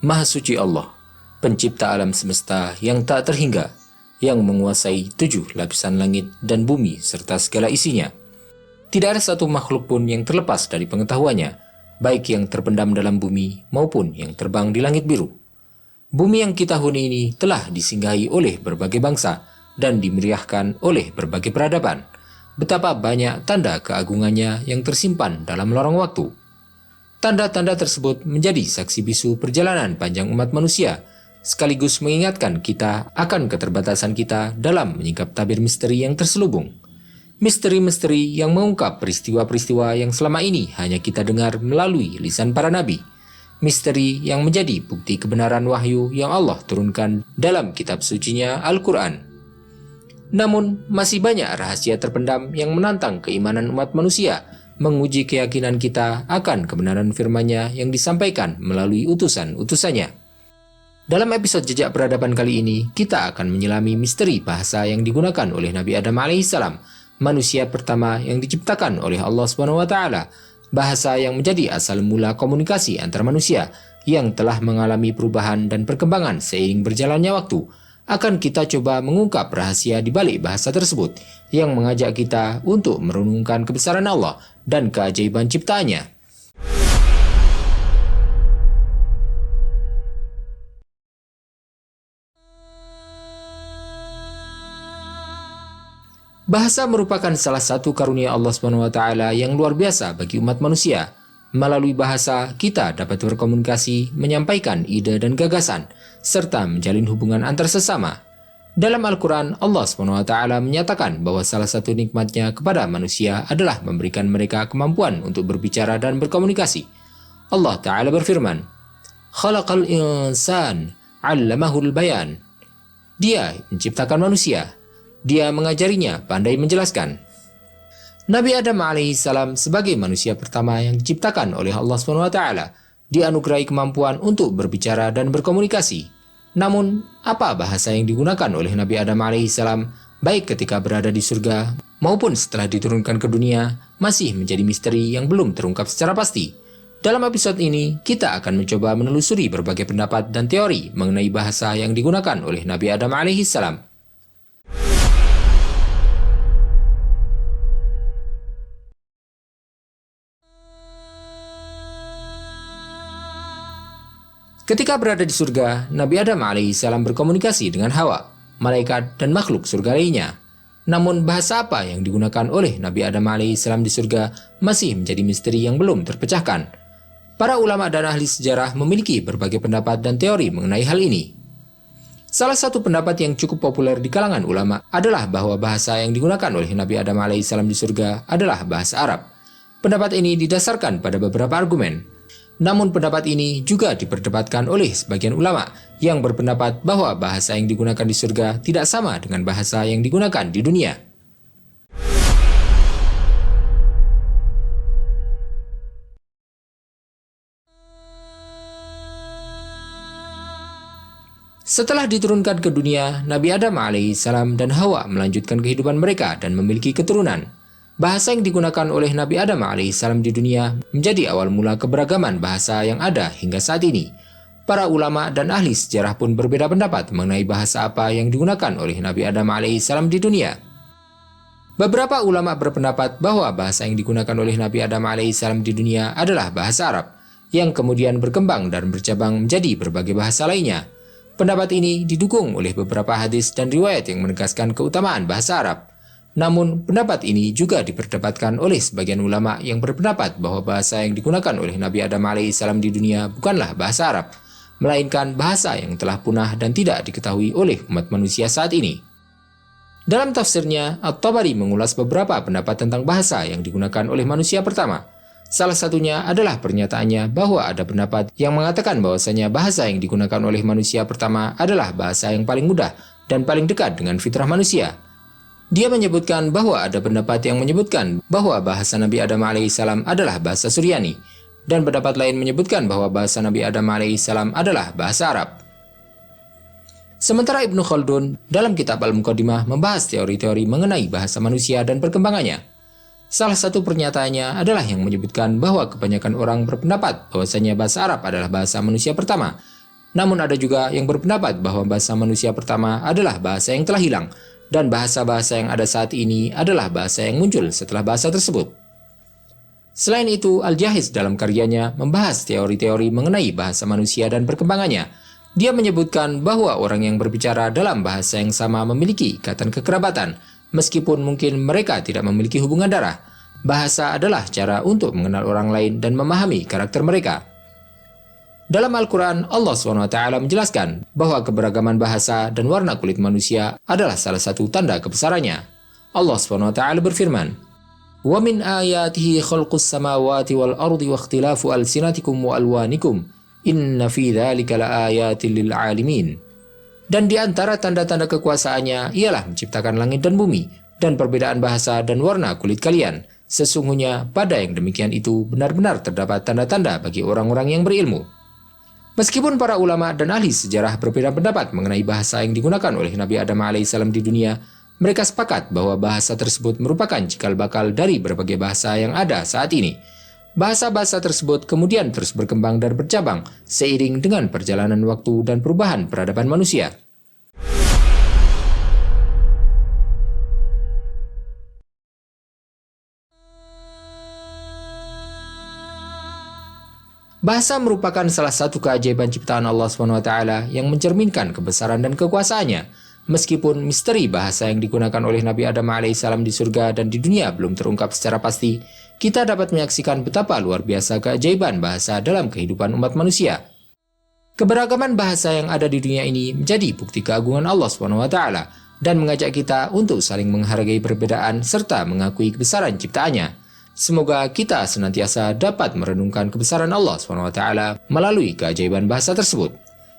Maha suci Allah, pencipta alam semesta yang tak terhingga, yang menguasai 7 lapisan langit dan bumi serta segala isinya. Tidak ada satu makhluk pun yang terlepas dari pengetahuannya, baik yang terpendam dalam bumi maupun yang terbang di langit biru. Bumi yang kita huni ini telah disinggahi oleh berbagai bangsa dan dimeriahkan oleh berbagai peradaban. Betapa banyak tanda keagungannya yang tersimpan dalam lorong waktu. Tanda-tanda tersebut menjadi saksi bisu perjalanan panjang umat manusia, sekaligus mengingatkan kita akan keterbatasan kita dalam menyingkap tabir misteri yang terselubung. Misteri-misteri yang mengungkap peristiwa-peristiwa yang selama ini hanya kita dengar melalui lisan para nabi. Misteri yang menjadi bukti kebenaran wahyu yang Allah turunkan dalam kitab sucinya Al-Quran. Namun, masih banyak rahasia terpendam yang menantang keimanan umat manusia, menguji keyakinan kita akan kebenaran firman-Nya yang disampaikan melalui utusan-utusannya. Dalam episode Jejak Peradaban kali ini, kita akan menyelami misteri bahasa yang digunakan oleh Nabi Adam alaihissalam, manusia pertama yang diciptakan oleh Allah SWT, bahasa yang menjadi asal mula komunikasi antar manusia yang telah mengalami perubahan dan perkembangan seiring berjalannya waktu. Akan kita coba mengungkap rahasia di balik bahasa tersebut yang mengajak kita untuk merenungkan kebesaran Allah dan keajaiban ciptaannya. Bahasa merupakan salah satu karunia Allah SWT yang luar biasa bagi umat manusia. Melalui bahasa, kita dapat berkomunikasi, menyampaikan ide dan gagasan, serta menjalin hubungan antar sesama. Dalam Al-Quran, Allah SWT menyatakan bahwa salah satu nikmatnya kepada manusia adalah memberikan mereka kemampuan untuk berbicara dan berkomunikasi. Allah Ta'ala berfirman, "Khalaqal insan, 'allamahul bayan." Dia menciptakan manusia. Dia mengajarinya pandai menjelaskan. Nabi Adam alaihissalam sebagai manusia pertama yang diciptakan oleh Allah SWT dianugerahi kemampuan untuk berbicara dan berkomunikasi. Namun, apa bahasa yang digunakan oleh Nabi Adam alaihissalam baik ketika berada di surga maupun setelah diturunkan ke dunia masih menjadi misteri yang belum terungkap secara pasti. Dalam episode ini, kita akan mencoba menelusuri berbagai pendapat dan teori mengenai bahasa yang digunakan oleh Nabi Adam alaihissalam. Ketika berada di surga, Nabi Adam alaihissalam berkomunikasi dengan Hawa, malaikat dan makhluk surga lainnya. Namun bahasa apa yang digunakan oleh Nabi Adam alaihissalam di surga masih menjadi misteri yang belum terpecahkan. Para ulama dan ahli sejarah memiliki berbagai pendapat dan teori mengenai hal ini. Salah satu pendapat yang cukup populer di kalangan ulama adalah bahwa bahasa yang digunakan oleh Nabi Adam alaihissalam di surga adalah bahasa Arab. Pendapat ini didasarkan pada beberapa argumen. Namun pendapat ini juga diperdebatkan oleh sebagian ulama yang berpendapat bahwa bahasa yang digunakan di surga tidak sama dengan bahasa yang digunakan di dunia. Setelah diturunkan ke dunia, Nabi Adam alaihissalam dan Hawa melanjutkan kehidupan mereka dan memiliki keturunan. Bahasa yang digunakan oleh Nabi Adam alaihissalam di dunia menjadi awal mula keberagaman bahasa yang ada hingga saat ini. Para ulama dan ahli sejarah pun berbeda pendapat mengenai bahasa apa yang digunakan oleh Nabi Adam alaihissalam di dunia. Beberapa ulama berpendapat bahwa bahasa yang digunakan oleh Nabi Adam alaihissalam di dunia adalah bahasa Arab, yang kemudian berkembang dan bercabang menjadi berbagai bahasa lainnya. Pendapat ini didukung oleh beberapa hadis dan riwayat yang menegaskan keutamaan bahasa Arab. Namun, pendapat ini juga diperdebatkan oleh sebagian ulama yang berpendapat bahwa bahasa yang digunakan oleh Nabi Adam alaihissalam di dunia bukanlah bahasa Arab, melainkan bahasa yang telah punah dan tidak diketahui oleh umat manusia saat ini. Dalam tafsirnya, At-Tabari mengulas beberapa pendapat tentang bahasa yang digunakan oleh manusia pertama. Salah satunya adalah pernyataannya bahwa ada pendapat yang mengatakan bahwasanya bahasa yang digunakan oleh manusia pertama adalah bahasa yang paling mudah dan paling dekat dengan fitrah manusia. Dia menyebutkan bahwa ada pendapat yang menyebutkan bahwa bahasa Nabi Adam alaihissalam adalah bahasa Suryani, dan pendapat lain menyebutkan bahwa bahasa Nabi Adam alaihissalam adalah bahasa Arab. Sementara Ibnu Khaldun dalam kitab Al-Muqaddimah membahas teori-teori mengenai bahasa manusia dan perkembangannya. Salah satu pernyataannya adalah yang menyebutkan bahwa kebanyakan orang berpendapat bahwasanya bahasa Arab adalah bahasa manusia pertama, Namun ada juga yang berpendapat bahwa bahasa manusia pertama adalah bahasa yang telah hilang, dan bahasa-bahasa yang ada saat ini adalah bahasa yang muncul setelah bahasa tersebut. Selain itu, Al-Jahiz dalam karyanya membahas teori-teori mengenai bahasa manusia dan perkembangannya. Dia menyebutkan bahwa orang yang berbicara dalam bahasa yang sama memiliki ikatan kekerabatan, meskipun mungkin mereka tidak memiliki hubungan darah. Bahasa adalah cara untuk mengenal orang lain dan memahami karakter mereka. Dalam Al-Quran, Allah SWT menjelaskan bahwa keberagaman bahasa dan warna kulit manusia adalah salah satu tanda kebesarannya. Allah SWT berfirman, وَمِنْ آيَاتِهِ خَلْقُ السَّمَاوَاتِ وَالْأَرْضِ وَاخْتِلَافُ أَلْسِنَتِكُمْ وَأَلْوَانِكُمْ إِنَّ فِي ذَلِكَ لَآيَاتٍ لِلْعَالِمِينَ. Dan di antara tanda-tanda kekuasaannya ialah menciptakan langit dan bumi, dan perbedaan bahasa dan warna kulit kalian. Sesungguhnya pada yang demikian itu benar-benar terdapat tanda-tanda bagi orang-orang yang berilmu. Meskipun para ulama dan ahli sejarah berbeda pendapat mengenai bahasa yang digunakan oleh Nabi Adam alaihissalam di dunia, mereka sepakat bahwa bahasa tersebut merupakan cikal bakal dari berbagai bahasa yang ada saat ini. Bahasa-bahasa tersebut kemudian terus berkembang dan bercabang seiring dengan perjalanan waktu dan perubahan peradaban manusia. Bahasa merupakan salah satu keajaiban ciptaan Allah SWT yang mencerminkan kebesaran dan kekuasaannya. Meskipun misteri bahasa yang digunakan oleh Nabi Adam alaihissalam di surga dan di dunia belum terungkap secara pasti, kita dapat menyaksikan betapa luar biasa keajaiban bahasa dalam kehidupan umat manusia. Keberagaman bahasa yang ada di dunia ini menjadi bukti keagungan Allah SWT dan mengajak kita untuk saling menghargai perbedaan serta mengakui kebesaran ciptaannya. Semoga kita senantiasa dapat merenungkan kebesaran Allah SWT melalui keajaiban bahasa tersebut.